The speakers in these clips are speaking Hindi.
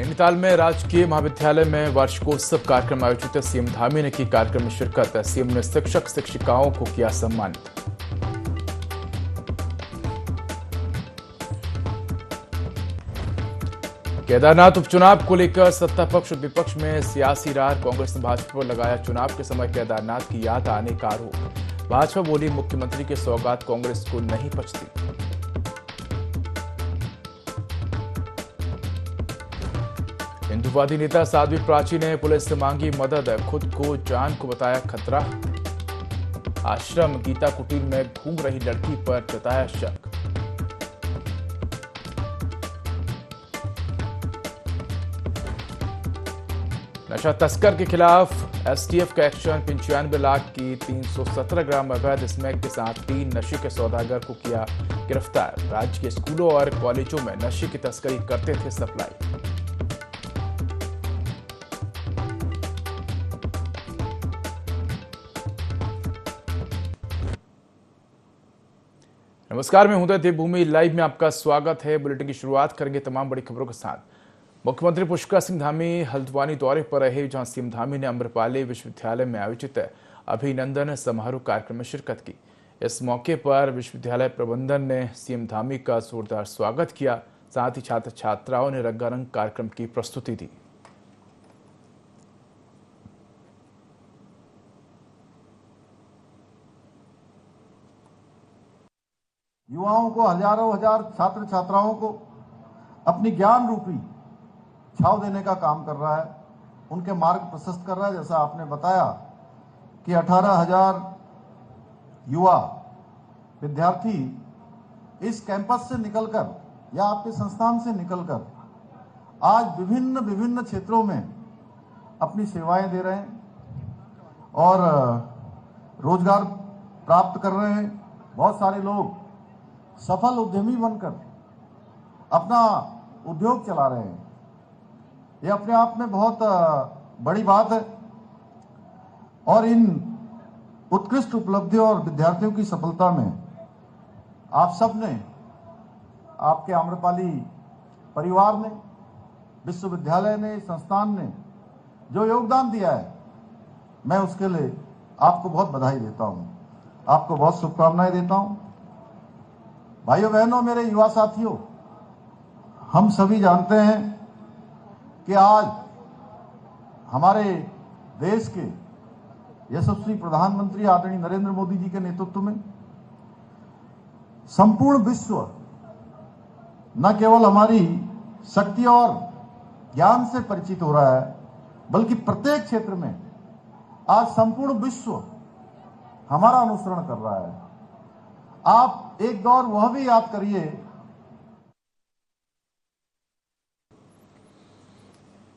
नैनीताल में राजकीय महाविद्यालय में वार्षिकोत्सव कार्यक्रम आयोजित। सीएम धामी ने की कार्यक्रम में शिरकत। सीएम ने शिक्षक शिक्षिकाओं को किया सम्मानित। केदारनाथ उपचुनाव को लेकर सत्ता पक्ष और विपक्ष में सियासी रार। कांग्रेस ने भाजपा पर लगाया चुनाव के समय केदारनाथ की याद आने का आरोप। भाजपा बोली मुख्यमंत्री की सौगात कांग्रेस को नहीं पचती। हिंदूवादी नेता साध्वी प्राची ने पुलिस से मांगी मदद। खुद को जान को बताया खतरा। आश्रम गीता कुटीर में घूम रही लड़की पर जताया शक। नशा तस्कर के खिलाफ एसटीएफ का एक्शन। 95 लाख की 317 ग्राम अवैध स्मैक के साथ 3 नशे के सौदागर को किया गिरफ्तार। राज्य के स्कूलों और कॉलेजों में नशे की तस्करी करते थे सप्लाई। नमस्कार, मैं हूं देवभूमि लाइव में आपका स्वागत है। बुलेटिन की शुरुआत करेंगे तमाम बड़ी खबरों के साथ। मुख्यमंत्री पुष्कर सिंह धामी हल्द्वानी दौरे पर रहे, जहां सीएम धामी ने अम्रपाली विश्वविद्यालय में आयोजित अभिनंदन समारोह कार्यक्रम में शिरकत की। इस मौके पर विश्वविद्यालय प्रबंधन ने सीएम धामी का जोरदार स्वागत किया। साथ ही छात्र छात्राओं ने रंगारंग कार्यक्रम की प्रस्तुति दी। युवाओं को, हजारों हजार छात्र छात्राओं को अपनी ज्ञान रूपी छाव देने का काम कर रहा है, उनके मार्ग प्रशस्त कर रहा है। जैसा आपने बताया कि 18,000 युवा विद्यार्थी इस कैंपस से निकलकर या आपके संस्थान से निकलकर आज विभिन्न विभिन्न क्षेत्रों में अपनी सेवाएं दे रहे हैं और रोजगार प्राप्त कर रहे हैं। बहुत सारे लोग सफल उद्यमी बनकर अपना उद्योग चला रहे हैं। ये अपने आप में बहुत बड़ी बात है और इन उत्कृष्ट उपलब्धियों और विद्यार्थियों की सफलता में आप सब ने, आपके आम्रपाली परिवार ने, विश्वविद्यालय ने, संस्थान ने जो योगदान दिया है, मैं उसके लिए आपको बहुत बधाई देता हूं, आपको बहुत शुभकामनाएं देता हूं। भाइयों बहनों, मेरे युवा साथियों, हम सभी जानते हैं कि आज हमारे देश के यशस्वी प्रधानमंत्री आदरणीय नरेंद्र मोदी जी के नेतृत्व में संपूर्ण विश्व न केवल हमारी शक्ति और ज्ञान से परिचित हो रहा है, बल्कि प्रत्येक क्षेत्र में आज संपूर्ण विश्व हमारा अनुसरण कर रहा है। आप एक दौर वह भी याद करिए।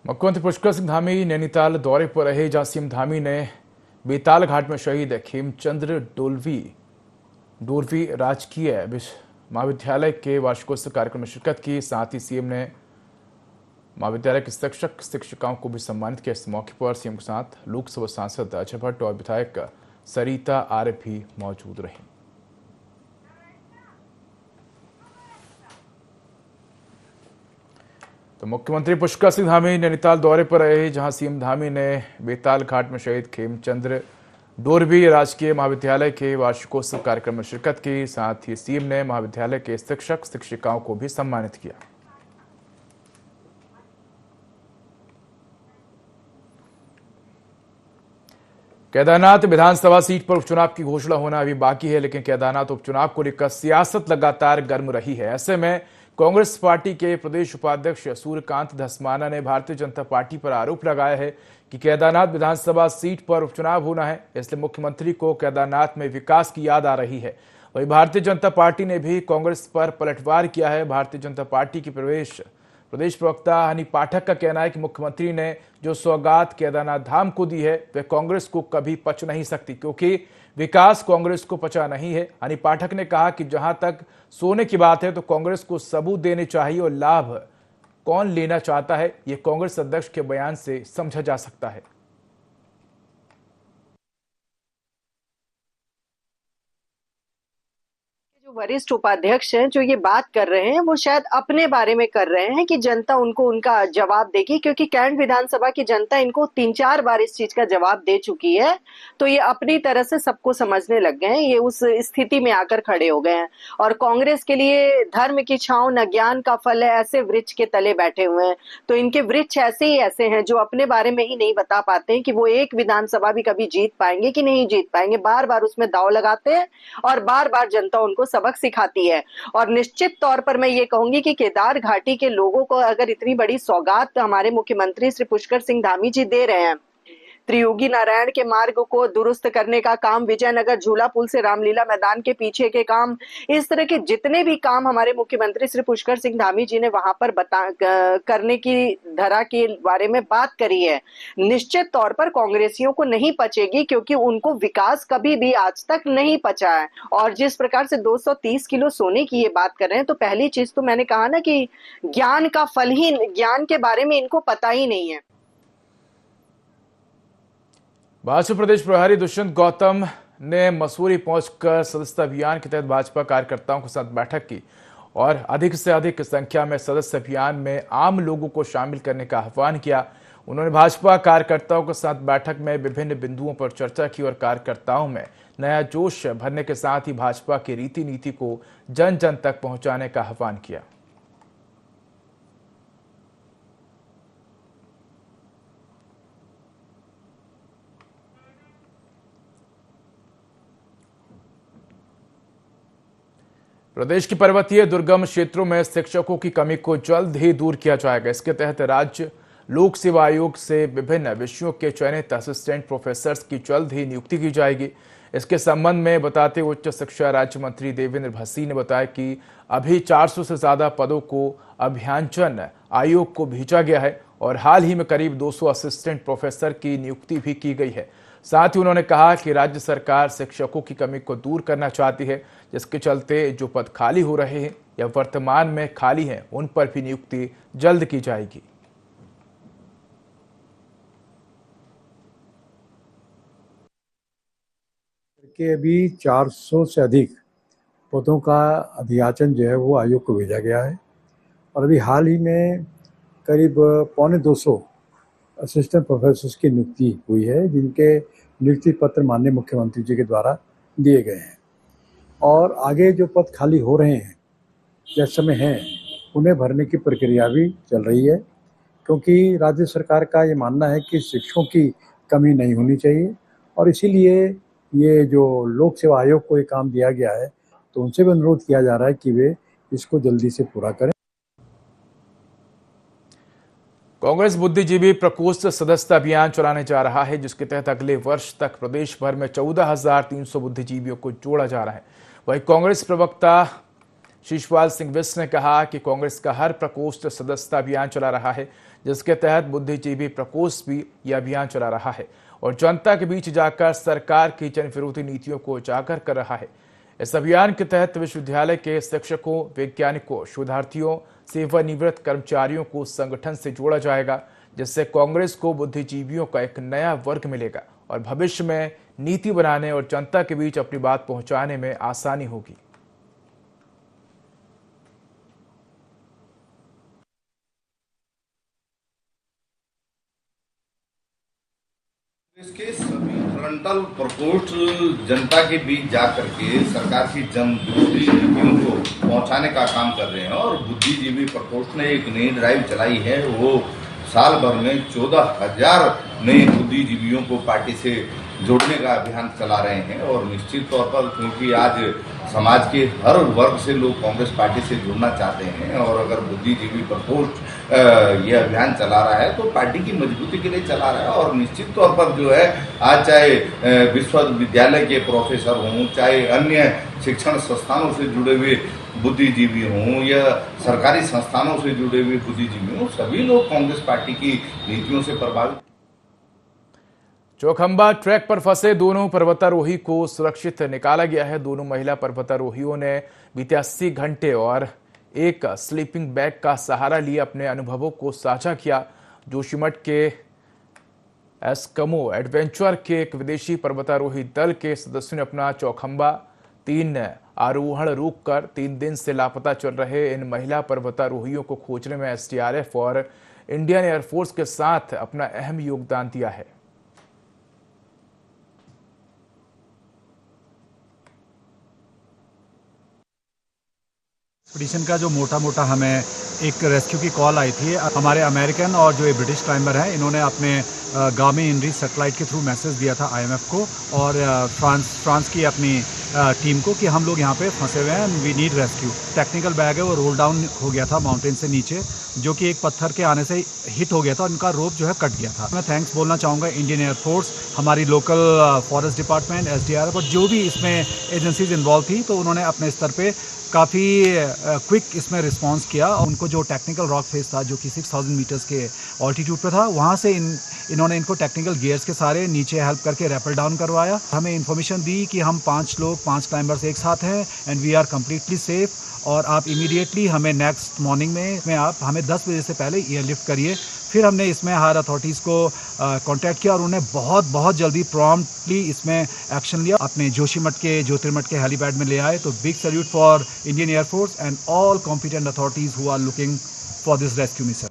मुख्यमंत्री पुष्कर सिंह धामी नैनीताल दौरे पर रहे, जहां सीएम धामी ने बेताल घाट में शहीद खेमचंद्र डोरवी राजकीय महाविद्यालय के वार्षिकोत्सव कार्यक्रम में शिरकत की। साथ ही सीएम ने महाविद्यालय के शिक्षक शिक्षिकाओं को भी सम्मानित किया। इस मौके पर सीएम के साथ लोकसभा सांसद अजय भट्ट और विधायक सरिता आर्य भी मौजूद रहे। तो मुख्यमंत्री पुष्कर सिंह धामी नैनीताल दौरे पर रहे, जहां सीएम धामी ने बेताल घाट में शहीद खेमचंद्र डोरवी राजकीय महाविद्यालय के वार्षिकोत्सव कार्यक्रम में शिरकत की। साथ ही सीएम ने महाविद्यालय के शिक्षक शिक्षिकाओं को भी सम्मानित किया। केदारनाथ विधानसभा सीट पर उपचुनाव की घोषणा होना अभी बाकी है, लेकिन केदारनाथ उपचुनाव को लेकर सियासत लगातार गर्म रही है। ऐसे में कांग्रेस पार्टी के प्रदेश उपाध्यक्ष सूर्यकांत धस्माना ने भारतीय जनता पार्टी पर आरोप लगाया है कि केदारनाथ विधानसभा सीट पर उपचुनाव होना है, इसलिए मुख्यमंत्री को केदारनाथ में विकास की याद आ रही है। वहीं भारतीय जनता पार्टी ने भी कांग्रेस पर पलटवार किया है। भारतीय जनता पार्टी की प्रदेश प्रवक्ता हनी पाठक का कहना है कि मुख्यमंत्री ने जो सौगात केदारनाथ धाम को दी है वह कांग्रेस को कभी पच नहीं सकती, क्योंकि विकास कांग्रेस को पचा नहीं है। हनी पाठक ने कहा कि जहां तक सोने की बात है तो कांग्रेस को सबूत देने चाहिए और लाभ कौन लेना चाहता है यह कांग्रेस अध्यक्ष के बयान से समझा जा सकता है। जो वरिष्ठ उपाध्यक्ष हैं जो ये बात कर रहे हैं वो शायद अपने बारे में कर रहे हैं कि जनता उनको उनका जवाब देगी, क्योंकि कैंट विधानसभा की जनता इनको 3-4 बार इस चीज का जवाब दे चुकी है। तो ये अपनी तरह से सबको समझने लग गए हैं, ये उस स्थिति में आकर खड़े हो गए हैं। और कांग्रेस के लिए धर्म की छांव न ज्ञान का फल है, ऐसे वृक्ष के तले बैठे हुए हैं। तो इनके वृक्ष ऐसे ही ऐसे हैं जो अपने बारे में ही नहीं बता पाते हैं कि वो एक विधानसभा भी कभी जीत पाएंगे कि नहीं जीत पाएंगे। बार बार उसमें दांव लगाते हैं और बार बार जनता उनको सबक सिखाती है। और निश्चित तौर पर मैं ये कहूंगी कि केदार घाटी के लोगों को अगर इतनी बड़ी सौगात हमारे मुख्यमंत्री श्री पुष्कर सिंह धामी जी दे रहे हैं, त्रियोगी नारायण के मार्ग को दुरुस्त करने का काम, विजयनगर झूला पुल से रामलीला मैदान के पीछे के काम, इस तरह के जितने भी काम हमारे मुख्यमंत्री श्री पुष्कर सिंह धामी जी ने वहां पर करने की धरा के बारे में बात करी है, निश्चित तौर पर कांग्रेसियों को नहीं पचेगी, क्योंकि उनको विकास कभी भी आज तक नहीं पचा है। और जिस प्रकार से 230 किलो सोने की ये बात कर रहे हैं, तो पहली चीज तो मैंने कहा ना कि ज्ञान का फल ही, ज्ञान के बारे में इनको पता ही नहीं है। भाजपा प्रदेश प्रभारी दुष्यंत गौतम ने मसूरी पहुंचकर सदस्यता अभियान के तहत भाजपा कार्यकर्ताओं के साथ बैठक की और अधिक से अधिक संख्या में सदस्य अभियान में आम लोगों को शामिल करने का आह्वान किया। उन्होंने भाजपा कार्यकर्ताओं के साथ बैठक में विभिन्न बिंदुओं पर चर्चा की और कार्यकर्ताओं में नया जोश भरने के साथ ही भाजपा की रीति नीति को जन जन तक पहुंचाने का आह्वान किया। प्रदेश की पर्वतीय दुर्गम क्षेत्रों में शिक्षकों की कमी को जल्द ही दूर किया जाएगा। इसके तहत राज्य लोक सेवा आयोग से विभिन्न विषयों के चयनित असिस्टेंट प्रोफेसर्स की जल्द ही नियुक्ति की जाएगी। इसके संबंध में बताते उच्च शिक्षा राज्य मंत्री देवेंद्र भसी ने बताया कि अभी 400 से ज्यादा पदों को अभियांचन आयोग को भेजा गया है और हाल ही में करीब 200 असिस्टेंट प्रोफेसर की नियुक्ति भी की गई है। साथ ही उन्होंने कहा कि राज्य सरकार शिक्षकों की कमी को दूर करना चाहती है, जिसके चलते जो पद खाली हो रहे हैं या वर्तमान में खाली हैं, उन पर भी नियुक्ति जल्द की जाएगी। के अभी 400 से अधिक पदों का अभियाचन जो है वो आयोग को भेजा गया है और अभी हाल ही में करीब 250 असिस्टेंट प्रोफेसर्स की नियुक्ति हुई है, जिनके नियुक्ति पत्र माननीय मुख्यमंत्री जी के द्वारा दिए गए हैं। और आगे जो पद खाली हो रहे हैं या समय हैं, उन्हें भरने की प्रक्रिया भी चल रही है, क्योंकि राज्य सरकार का ये मानना है कि शिक्षकों की कमी नहीं होनी चाहिए और इसीलिए ये जो लोक सेवा आयोग को ये काम दिया गया है, तो उनसे भी अनुरोध किया जा रहा है कि वे इसको जल्दी से पूरा करें। कांग्रेस बुद्धिजीवी प्रकोष्ठ सदस्यता अभियान चलाने जा रहा है, जिसके तहत अगले वर्ष तक प्रदेश भर में 14,300 बुद्धिजीवियों को जोड़ा जा रहा है। वहीं कांग्रेस प्रवक्ता शिशपाल सिंह बिष्ट ने कहा कि कांग्रेस का हर प्रकोष्ठ सदस्यता अभियान चला रहा है, जिसके तहत बुद्धिजीवी प्रकोष्ठ भी यह अभियान चला रहा है और जनता के बीच जाकर सरकार की जन विरोधी नीतियों को उजागर कर रहा है। इस अभियान के तहत विश्वविद्यालय के शिक्षकों, वैज्ञानिकों, शोधार्थियों, सेवानिवृत्त कर्मचारियों को संगठन से जोड़ा जाएगा, जिससे कांग्रेस को बुद्धिजीवियों का एक नया वर्ग मिलेगा और भविष्य में नीति बनाने और जनता के बीच अपनी बात पहुंचाने में आसानी होगी। इसके सभी फ्रंटल प्रकोष्ठ जनता के बीच जा करके सरकार की जन विरोधी नीतियों को पहुंचाने का काम कर रहे हैं और बुद्धिजीवी प्रकोष्ठ ने एक नई ड्राइव चलाई है। वो साल भर में 14,000 नए बुद्धिजीवियों को पार्टी से जोड़ने का अभियान चला रहे हैं और निश्चित तौर पर क्योंकि आज समाज के हर वर्ग से लोग कांग्रेस पार्टी से जुड़ना चाहते हैं और अगर बुद्धिजीवी प्रकोष्ठ ये अभियान चला रहा है तो पार्टी की मजबूती के लिए चला रहा है और निश्चित तौर पर जो है आज चाहे विश्वविद्यालय के प्रोफेसर हों, चाहे अन्य शिक्षण संस्थानों से जुड़े हुए बुद्धिजीवी हों या सरकारी संस्थानों से जुड़े हुए बुद्धिजीवी हों, सभी लोग कांग्रेस पार्टी की नीतियों से प्रभावित। चौखंबा ट्रैक पर फंसे दोनों पर्वतारोही को सुरक्षित निकाला गया है। दोनों महिला पर्वतारोहियों ने बीते 80 घंटे और एक स्लीपिंग बैग का सहारा लिए अपने अनुभवों को साझा किया। जोशीमठ के एस्कमो एडवेंचर के एक विदेशी पर्वतारोही दल के सदस्यों ने अपना चौखंबा 3 आरोहण रोककर 3 दिन से लापता चल रहे इन महिला पर्वतारोहियों को खोजने में एसडीआरएफ और इंडियन एयरफोर्स के साथ अपना अहम योगदान दिया है। एक्सपीडिशन का जो मोटा हमें एक रेस्क्यू की कॉल आई थी। हमारे अमेरिकन और जो ये ब्रिटिश क्लाइंबर हैं, इन्होंने अपने गामी इनरी सैटेलाइट के थ्रू मैसेज दिया था आईएमएफ को और फ्रांस की अपनी टीम को कि हम लोग यहाँ पे फंसे हुए हैं, we need rescue. Technical bag है वो रोल डाउन हो गया था माउंटेन से नीचे, जो कि एक पत्थर के आने से हिट हो गया था और उनका रोप जो है कट गया था। मैं थैंक्स बोलना चाहूँगा इंडियन एयरफोर्स, हमारी लोकल फॉरेस्ट डिपार्टमेंट, एसडीआरएफ और जो भी इसमें एजेंसीज इन्वॉल्व थी, तो उन्होंने अपने स्तर पे काफ़ी क्विक इसमें रिस्पांस किया। उनको जो टेक्निकल रॉक फेस था जो कि 6000 मीटर्स के ऑल्टीट्यूड पे था, वहाँ से इन्होंने इनको टेक्निकल गियर्स के सारे नीचे हेल्प करके रैपल डाउन करवाया। हमें इन्फॉर्मेशन दी कि हम 5 क्लाइंबर्स एक साथ हैं and we are completely safe और आप इमीडिएटली हमें नेक्स्ट मॉर्निंग में आप हमें 10 बजे से पहले एयरलिफ्ट करिए। फिर हमने इसमें हायर अथॉरिटीज़ को कांटेक्ट किया और उन्हें बहुत जल्दी प्रॉम्प्टली इसमें एक्शन लिया। अपने जोशीमठ के ज्योतिर्मठ के हेलीपैड में ले आए। तो big salute for Indian air force and all competent authorities who are looking for this rescue mission.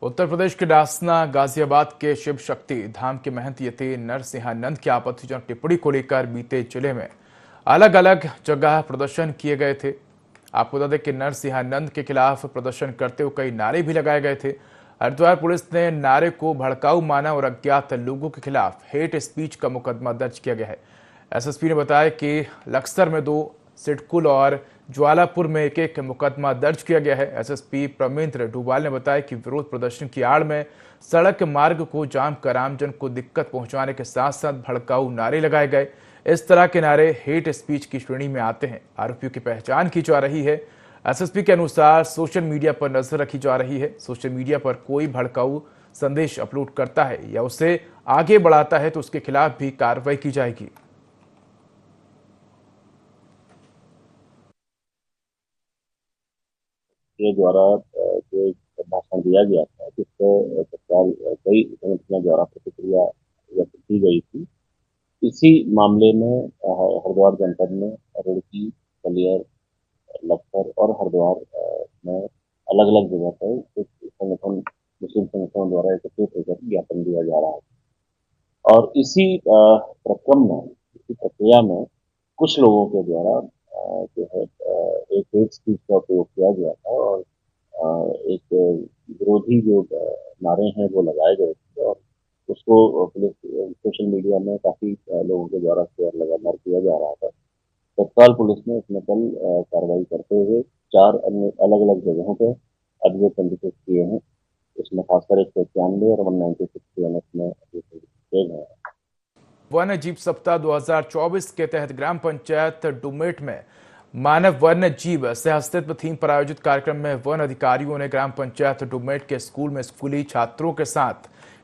Uttar Pradesh के डासना गाजियाबाद के शिव शक्ति धाम के महंत यति नरसिंहानंद की आपत्तिजनक टिप्पणी को लेकर बीते जिले में अलग अलग जगह प्रदर्शन किए गए थे। आपको बता दें कि नरसिंहानंद के खिलाफ प्रदर्शन करते हुए कई नारे भी लगाए गए थे। हरिद्वार पुलिस ने नारे को भड़काऊ माना और अज्ञात लोगों के खिलाफ हेट स्पीच का मुकदमा दर्ज किया गया है। एसएसपी ने बताया कि लक्सर में 2, सिडकुल और ज्वालापुर में एक मुकदमा दर्ज किया गया है। एसएसपी प्रमेंद्र डुबाल ने बताया कि विरोध प्रदर्शन की आड़ में सड़क मार्ग को जाम कर आमजन को दिक्कत पहुंचाने के साथ साथ भड़काऊ नारे लगाए गए। इस तरह के नारे हेट स्पीच की श्रेणी में आते हैं। आरोपियों की पहचान की जा रही है। एसएसपी के अनुसार सोशल मीडिया पर नजर रखी जा रही है। सोशल मीडिया पर कोई भड़काऊ संदेश अपलोड करता है या उसे आगे बढ़ाता है तो उसके खिलाफ भी कार्रवाई की जाएगी। के द्वारा जो भाषण दिया गया था, जिसको तत्काल कई संगठनों द्वारा प्रतिक्रिया व्यक्त की गई थी। इसी मामले में हरिद्वार जनपद में रुड़की, कलियर, लखनऊ और हरिद्वार में अलग अलग जगह पर कुछ संगठन, मुस्लिम संगठनों द्वारा एकत्रित होकर ज्ञापन दिया जा रहा है और इसी प्रक्रिया में कुछ लोगों के द्वारा जो है एक हेट स्पीच का उपयोग किया गया था और एक विरोधी जो नारे हैं वो लगाए गए थे और उसको पुलिस सोशल मीडिया में काफी लोगों के द्वारा शेयर लगातार किया जा रहा था। तत्काल पुलिस ने इसमें कल कार्रवाई करते हुए 4 अन्य अलग अलग जगहों पर अभियोग पंजीकृत किए हैं। इसमें खासकर 191 और 196 में किए गए हैं। वन्य जीव सप्ताह 2024 के तहत ग्राम पंचायत डुमेट में मानव वन्य जीव सह अस्तित्व थीम पर आयोजित कार्यक्रम में वन अधिकारियों ने ग्राम पंचायत डुमेट के स्कूल में स्कूली छात्रों के साथ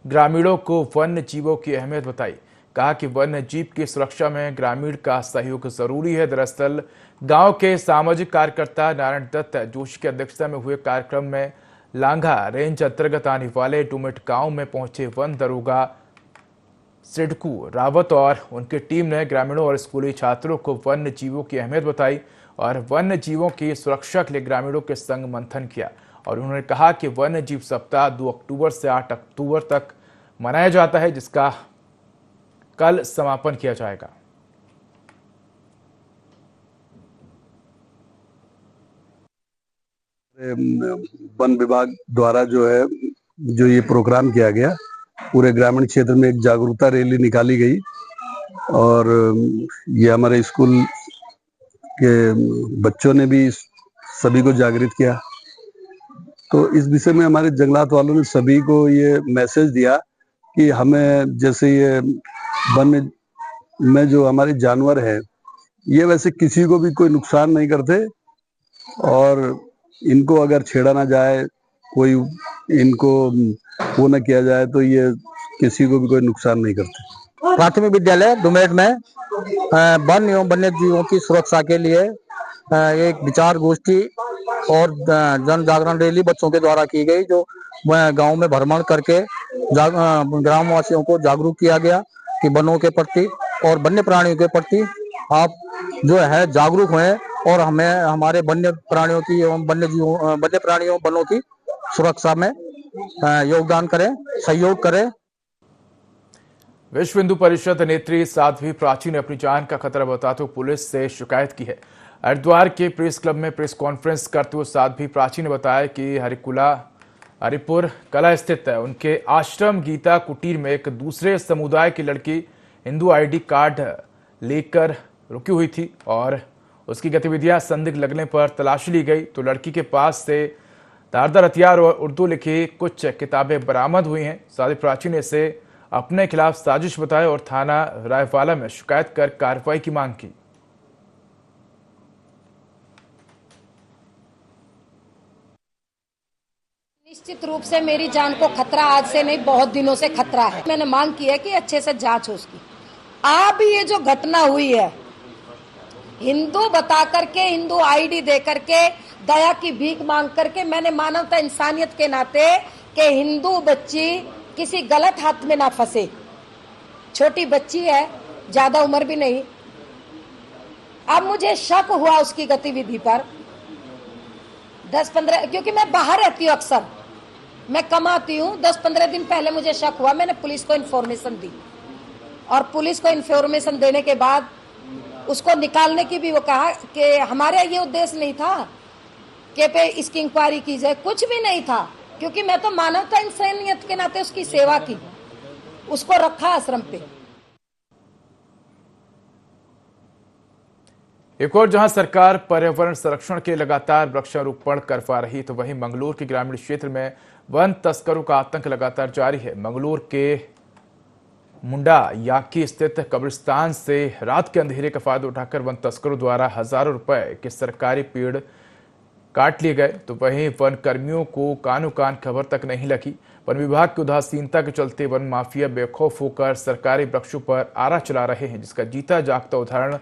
ग्रामीणों को वन्य जीवों की अहमियत बताई। कहा कि वन्य जीव की सुरक्षा में ग्रामीण का सहयोग जरूरी है। दरअसल गांव के सामाजिक कार्यकर्ता नारायण दत्त जोशी की अध्यक्षता में हुए कार्यक्रम में लांघा रेंज अंतर्गत आने वाले डुमेट गांव में पहुंचे वन दरोगा सिडकू रावत और उनकी टीम ने ग्रामीणों और स्कूली छात्रों को वन्य जीवों की अहमियत बताई और वन्य जीवों की सुरक्षा के लिए ग्रामीणों के संग मंथन किया। और उन्होंने कहा कि वन्य जीव सप्ताह 2 अक्टूबर से 8 अक्टूबर तक मनाया जाता है, जिसका कल समापन किया जाएगा। वन विभाग द्वारा जो है जो ये प्रोग्राम किया गया, पूरे ग्रामीण क्षेत्र में एक जागरूकता रैली निकाली गई और ये हमारे स्कूल के बच्चों ने भी सभी को जागृत किया। तो इस विषय में हमारे जंगलात वालों ने सभी को ये मैसेज दिया कि हमें जैसे ये वन में जो हमारे जानवर हैं, ये वैसे किसी को भी कोई नुकसान नहीं करते और इनको अगर छेड़ा ना जाए, कोई इनको वो न किया जाए तो ये किसी को भी कोई नुकसान नहीं करते। प्राथमिक विद्यालय डुमेट में वन एवं वन्य जीवों की सुरक्षा के लिए एक विचार गोष्ठी और जन जागरण रैली बच्चों के द्वारा की गई, जो गांव में भ्रमण करके ग्रामवासियों को जागरूक किया गया कि वनों के प्रति और वन्य प्राणियों के प्रति आप जो है जागरूक हुए और हमें हमारे वन्य प्राणियों की एवं वन्य प्राणियों वनों की सुरक्षा में योगदान करें, सहयोग करें। विश्व हिंदू परिषद नेत्री साध्वी प्राची ने अपनी जान का खतरा बताते हुए पुलिस से शिकायत की है। हरिद्वार के प्रेस क्लब में प्रेस कॉन्फ्रेंस करते हुए साध्वी प्राची ने बताया कि हरिपुर कला स्थित उनके आश्रम गीता कुटीर में एक दूसरे समुदाय की लड़की हिंदू आईडी कार्ड लेकर रुकी हुई थी और उसकी गतिविधियां संदिग्ध लगने पर तलाशी ली गई तो लड़की के पास से धारदार हथियार और उर्दू लिखी कुछ किताबें बरामद हुई हैं। साध्वी प्राची ने इसे अपने खिलाफ साजिश बताया और थाना रायवाला में शिकायत कर कार्रवाई की मांग की। निश्चित रूप से मेरी जान को खतरा आज से नहीं, बहुत दिनों से खतरा है। मैंने मांग की है कि अच्छे से जांच हो उसकी। अब ये जो घटना हुई है, हिंदू बता करके, हिंदू आईडी दे करके, दया की भीख मांग करके, मैंने मानवता इंसानियत के नाते कि हिंदू बच्ची किसी गलत हाथ में ना फंसे। छोटी बच्ची है, ज्यादा उम्र भी नहीं। अब मुझे शक हुआ उसकी गतिविधि पर 10-15, क्योंकि मैं बाहर रहती हूँ अक्सर, मैं कमाती हूँ। 10-15 दिन पहले मुझे शक हुआ, मैंने पुलिस को इन्फॉर्मेशन दी और पुलिस को इन्फॉर्मेशन देने के बाद उसको निकालने की भी वो कहा कि हमारा ये उद्देश्य नहीं था कि पे इसकी इंक्वायरी की जाए, कुछ भी नहीं था, क्योंकि मैं तो मानवता इंसानियत के नाते उसकी सेवा की, उसको रखा आश्रम पे। एक और जहां सरकार पर्यावरण संरक्षण के लगातार वृक्षारोपण करवा रही तो वहीं मंगलूर के ग्रामीण क्षेत्र में वन तस्करों का आतंक लगातार जारी है। मंगलूर के मुंडा याकी स्थित कब्रिस्तान से रात के अंधेरे का फायदा उठाकर वन तस्करों द्वारा हजारों रुपए के सरकारी पेड़ काट लिए गए तो वहीं वन कर्मियों को कानो कान खबर तक नहीं लगी। वन विभाग की उदासीनता के चलते वन माफिया बेखौफ होकर सरकारी वृक्षों पर आरा चला रहे हैं, जिसका जीता जागता उदाहरण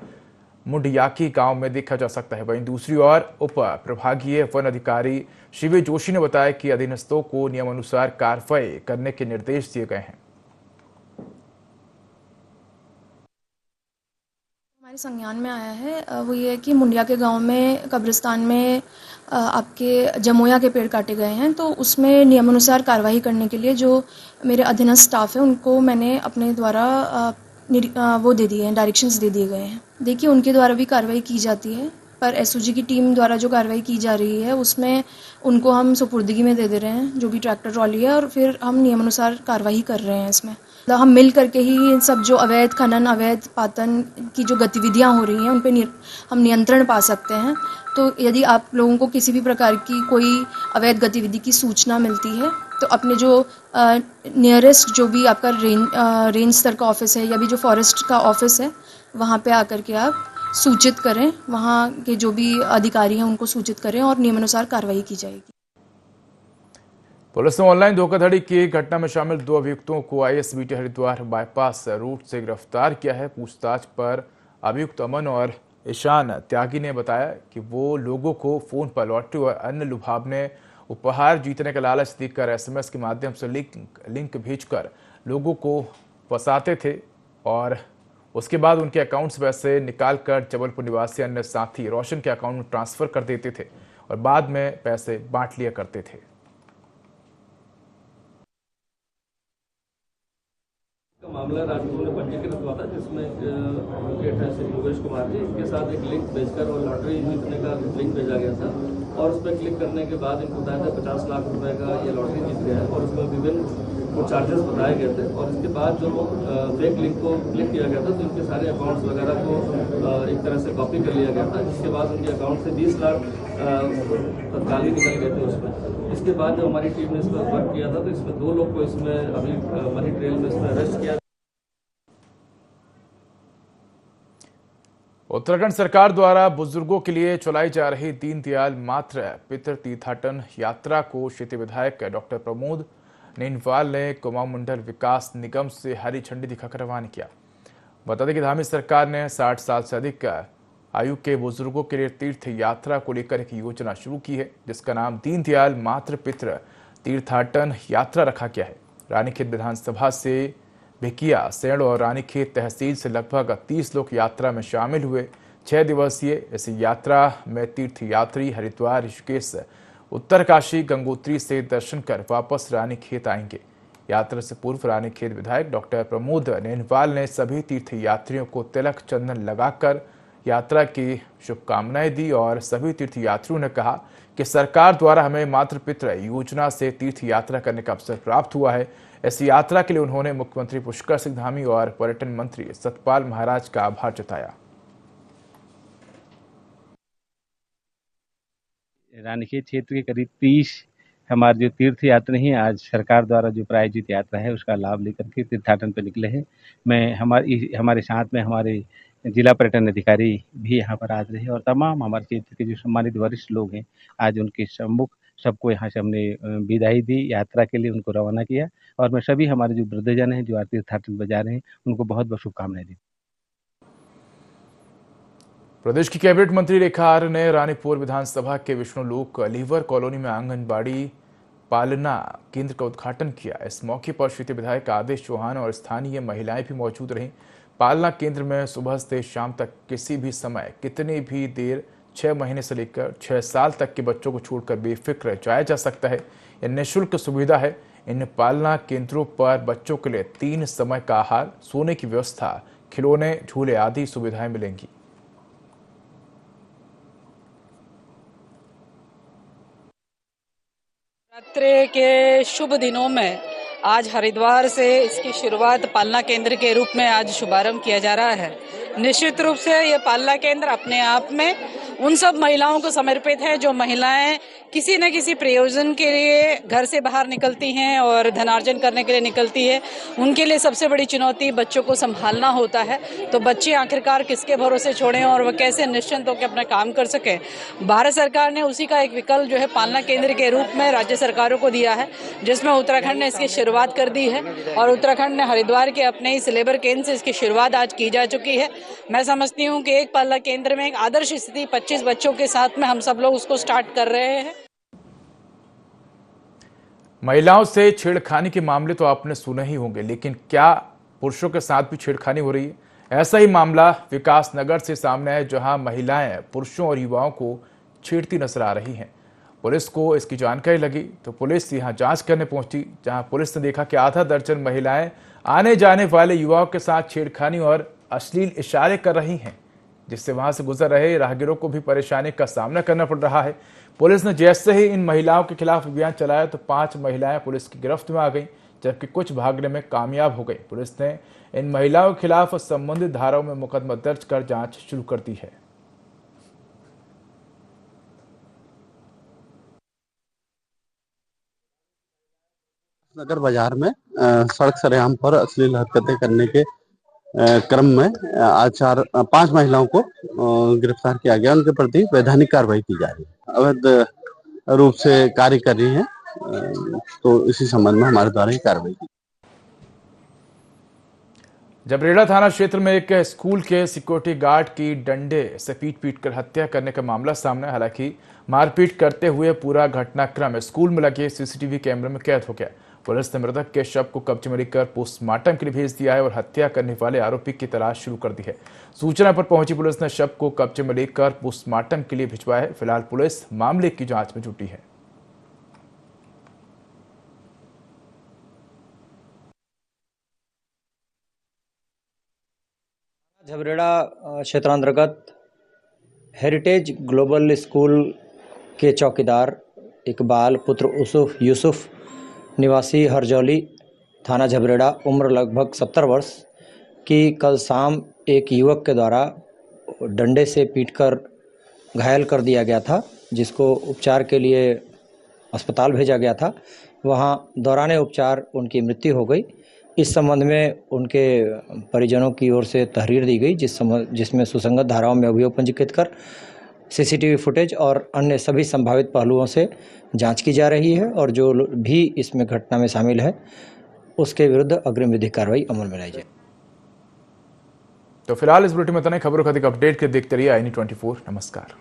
मुंडयाकी गांव में देखा जा सकता है। वहीं दूसरी ओर उप प्रभागीय वन अधिकारी शिवी जोशी ने बताया कि अधीनस्थों को नियमानुसार कार्रवाई करने के निर्देश दिए गए हैं। हमारे संज्ञान में आया है वो ये है कि मुंडिया के गांव में कब्रिस्तान में आपके जमोया के पेड़ काटे गए हैं, तो उसमें नियमानुसार कार्रवाई करने के लिए जो मेरे अधीनस्थ स्टाफ है उनको मैंने अपने द्वारा वो दे दिए हैं, डायरेक्शंस दे दिए गए हैं। देखिए उनके द्वारा भी कार्रवाई की जाती है, पर एसओजी की टीम द्वारा जो कार्रवाई की जा रही है उसमें उनको हम सुपुर्दगी में दे दे रहे हैं, जो भी ट्रैक्टर ट्रॉली है, और फिर हम नियमानुसार कार्रवाई कर रहे हैं। इसमें हम मिल करके ही इन सब जो अवैध खनन, अवैध पातन की जो गतिविधियां हो रही हैं उन पे हम नियंत्रण पा सकते हैं। तो यदि आप लोगों को किसी भी प्रकार की कोई अवैध गतिविधि की सूचना मिलती है तो अपने जो नियरेस्ट जो भी आपका रेंज स्तर का ऑफिस है या भी जो फॉरेस्ट का ऑफिस है वहाँ पे आकर के आप सूचित करें, वहाँ के जो भी अधिकारी हैं उनको सूचित करें और नियमानुसार कार्रवाई की जाएगी। पुलिस ने ऑनलाइन धोखाधड़ी की घटना में शामिल 2 अभियुक्तों को आईएसबीटी हरिद्वार बाईपास रूट से गिरफ्तार किया है। पूछताछ पर अभियुक्त अमन और ईशान त्यागी ने बताया कि वो लोगों को फोन पर लॉटरी और अन्य लुभावने उपहार जीतने का लालच देकर एसएमएस के माध्यम से लिंक भेजकर लोगों को फंसाते थे और उसके बाद उनके अकाउंट से पैसे निकालकर जबलपुर निवासी अन्य साथी रोशन के अकाउंट में ट्रांसफर कर देते थे और बाद में पैसे बांट लिया करते थे। मामला राजपुर में पंजीकृत हुआ था, जिसमें योगेश कुमार जी इनके साथ एक लिंक भेजकर और लॉटरी जीतने का लिंक भेजा गया था और उस पर क्लिक करने के बाद इनको बताया था 50 लाख रुपए का ये लॉटरी जीत गया है और उसमें विभिन्न चार्जेस बताए गए थे। और इसके बाद जो फेक लिंक को क्लिक किया गया था तो इनके सारे अकाउंट्स वगैरह को एक तरह से कॉपी कर लिया गया था, जिसके बाद उनके अकाउंट से 20 लाख तत्काल ही निकल गए थे उसमें। इसके बाद जब हमारी टीम ने इस पर वर्क किया था तो इसमें 2 लोग को इसमें अभी मनी ट्रेल में इसमें अरेस्ट किया। उत्तराखंड सरकार द्वारा बुजुर्गों के लिए चलाई जा रही दीनदयाल मातृ पितृ तीर्थाटन यात्रा को क्षेत्रीय विधायक डॉक्टर प्रमोद नेनवाल ने कुमाऊं मंडल विकास निगम से हरी झंडी दिखाकर रवाना किया। बता दें कि धामी सरकार ने 60 साल से अधिक आयु के बुजुर्गों के लिए तीर्थ यात्रा को लेकर एक योजना शुरू की है, जिसका नाम दीनदयाल मातृ पितृ तीर्थाटन यात्रा रखा गया है। रानीखेत विधानसभा से भिकिया, सेड़ और रानीखेत तहसील से लगभग 30 लोग यात्रा में शामिल हुए। 6 दिवसीय इस यात्रा में तीर्थयात्री हरिद्वार, ऋषिकेश, उत्तरकाशी, गंगोत्री से दर्शन कर वापस रानीखेत आएंगे। यात्रा से पूर्व रानीखेत विधायक डॉक्टर प्रमोद नेनवाल ने सभी तीर्थयात्रियों को तिलक चंदन लगाकर यात्रा की शुभकामनाएं दी और सभी तीर्थयात्रियों ने कहा कि सरकार द्वारा हमें मातृपितृ योजना से तीर्थ यात्रा करने का अवसर प्राप्त हुआ है। इस यात्रा के लिए उन्होंने मुख्यमंत्री पुष्कर सिंह धामी और पर्यटन मंत्री सतपाल महाराज का आभार जताया। रानीखेत क्षेत्र के करीब 30 हमारे जो तीर्थ यात्री हैं, आज सरकार द्वारा जो प्रायोजित यात्रा है उसका लाभ लेकर के तीर्थाटन पर निकले हैं। मैं हमारे साथ में हमारे जिला पर्यटन अधिकारी भी यहाँ पर आज रहे और तमाम हमारे क्षेत्र के जो सम्मानित वरिष्ठ लोग हैं, आज उनके सम्मुख सबको यहाँ से हमने विदाई दी, यात्रा के लिए उनको रवाना किया और मैं सभी हमारे जो वृद्धजन हैं जो आज तीर्थाटन पर जा रहे हैं उनको बहुत बहुत शुभकामनाएं दी। प्रदेश की कैबिनेट मंत्री रेखा आर्य ने रानीपुर विधानसभा के विष्णुलोक लीवर कॉलोनी में आंगनबाड़ी पालना केंद्र का उद्घाटन किया। इस मौके पर क्षेत्रीय विधायक आदेश चौहान और स्थानीय महिलाएं भी मौजूद रहीं। पालना केंद्र में सुबह से शाम तक किसी भी समय कितनी भी देर 6 महीने से लेकर 6 साल तक के बच्चों को छोड़कर बेफिक्र जाया जा सकता है। यह निःशुल्क सुविधा है। इन पालना केंद्रों पर बच्चों के लिए 3 समय का आहार, सोने की व्यवस्था, खिलौने, झूले आदि सुविधाएं मिलेंगी। नवरात्रि के शुभ दिनों में आज हरिद्वार से इसकी शुरुआत पालना केंद्र के रूप में आज शुभारंभ किया जा रहा है। निश्चित रूप से ये पालना केंद्र अपने आप में उन सब महिलाओं को समर्पित है जो महिलाएं किसी न किसी प्रयोजन के लिए घर से बाहर निकलती हैं और धनार्जन करने के लिए निकलती है। उनके लिए सबसे बड़ी चुनौती बच्चों को संभालना होता है। तो बच्चे आखिरकार किसके भरोसे छोड़ें और वह कैसे निश्चिंत होकर अपना काम कर सके। भारत सरकार ने उसी का एक विकल्प जो है पालना केंद्र के रूप में राज्य सरकारों को दिया है, जिसमें उत्तराखंड ने इसकी शुरुआत कर दी है और उत्तराखंड ने हरिद्वार के अपने इस लेबर केंद्र से इसकी शुरुआत आज की जा चुकी है। मैं समझती हूँ कि एक पालना केंद्र में एक आदर्श स्थिति 25 बच्चों के साथ में हम सब लोग उसको स्टार्ट कर रहे हैं। महिलाओं से छेड़खानी के मामले तो आपने सुने ही होंगे, लेकिन क्या पुरुषों के साथ भी छेड़खानी हो रही है? ऐसा ही मामला विकास नगर से सामने है, जहां महिलाएं पुरुषों और युवाओं को छेड़ती नजर आ रही हैं। पुलिस को इसकी जानकारी लगी तो पुलिस यहां जांच करने पहुंची, जहां पुलिस ने देखा कि आधा दर्जन महिलाएं आने जाने वाले युवाओं के साथ छेड़खानी और अश्लील इशारे कर रही हैं, जिससे वहां से गुजर रहे राहगीरों को भी परेशानी का सामना करना पड़ रहा है। पुलिस ने जैसे ही इन महिलाओं के खिलाफ अभियान चलाया तो 5 महिलाएं पुलिस की गिरफ्त में आ गईं, जबकि कुछ भागने में कामयाब हो गई। पुलिस ने इन महिलाओं के खिलाफ संबंधित धाराओं में मुकदमा दर्ज कर जांच शुरू कर दी है। नगर बाजार में सड़क सरेआम पर अश्लील हरकतें करने के क्रम में आज 5 महिलाओं को गिरफ्तार किया गया। उनके प्रति वैधानिक कार्रवाई की जा रही है। अवैध रूप से कार्य कर रही हैं, तो इसी संबंध में हमारे द्वारा ही कार्रवाई की। जबरेड़ा थाना क्षेत्र में एक स्कूल के सिक्योरिटी गार्ड की डंडे से पीट कर हत्या करने का मामला सामने आया। हालांकि मारपीट करते हुए पूरा घटनाक्रम स्कूल में लगे सीसीटीवी कैमरे में कैद हो गया। पुलिस ने मृतक के शव को कब्जे में लेकर पोस्टमार्टम के लिए भेज दिया है और हत्या करने वाले आरोपी की तलाश शुरू कर दी है। सूचना पर पहुंची पुलिस ने शव को कब्जे में लेकर पोस्टमार्टम के लिए भिजवाया है। फिलहाल पुलिस मामले की जांच में जुटी है। झबरेड़ा क्षेत्रांतर्गत हेरिटेज ग्लोबल स्कूल के चौकीदार इकबाल पुत्र यूसुफ निवासी हरजौली थाना झबरेड़ा उम्र लगभग 70 वर्ष की कल शाम एक युवक के द्वारा डंडे से पीटकर घायल कर दिया गया था, जिसको उपचार के लिए अस्पताल भेजा गया था। वहां दौरान उपचार उनकी मृत्यु हो गई। इस संबंध में उनके परिजनों की ओर से तहरीर दी गई, जिसमें सुसंगत धाराओं में अभियोग पंजीकृत कर सीसीटीवी फुटेज और अन्य सभी संभावित पहलुओं से जांच की जा रही है और जो भी इसमें घटना में शामिल है उसके विरुद्ध अग्रिम विधिक कार्रवाई अमल में लाई जाए। तो फिलहाल इस बुलेटिन में इतना ही। खबरों का अधिक अपडेट के देखते रहिए INE 24। नमस्कार।